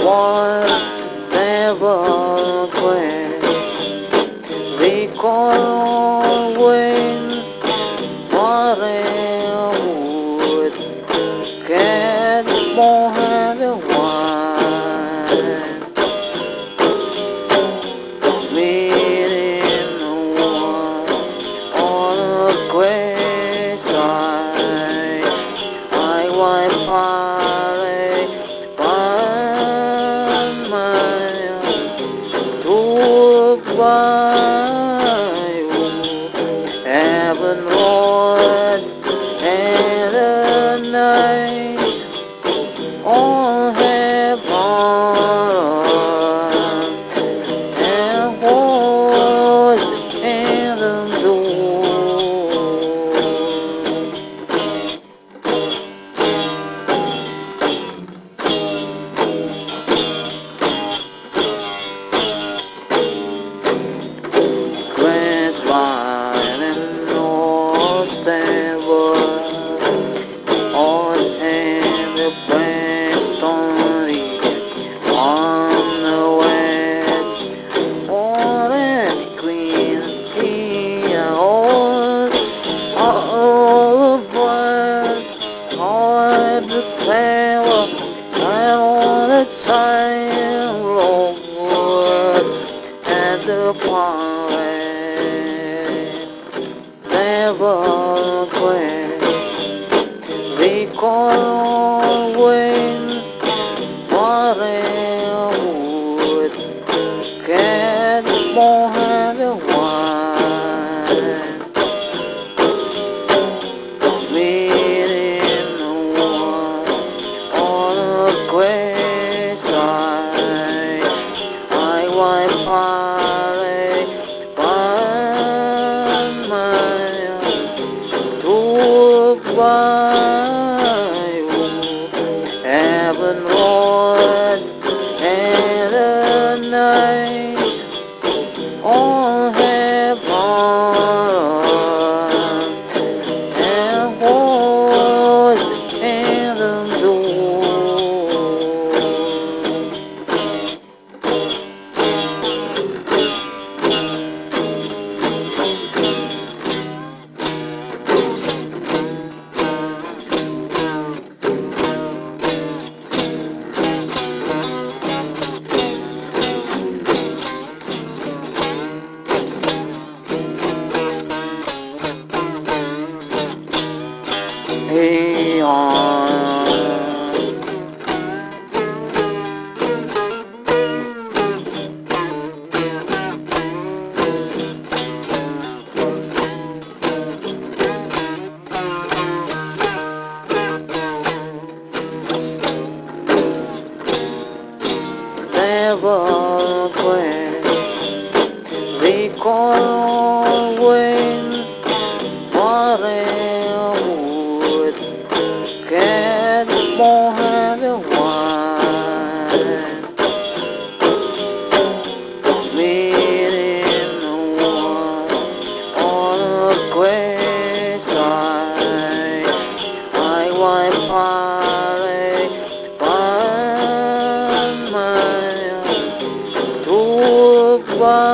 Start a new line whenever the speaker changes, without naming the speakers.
Whatever quit, recall when whatever would get more than one. Meeting the one on a gray side. I wipe parley by my by heaven Lord and the night all heaven and was in the door. Line and North Stanford on hand the bank on the west orange queen all the blood all the power and all the time Lord and the pond never quit. Recall when whatever would get more than one. Meeting the one on a gray side. I wipe parley by my by heaven Lord and the night all heaven and was in the door. Hey on never quit. Recall when whatever would get more than one. Meeting the one on a gray side. I wipe parley by my by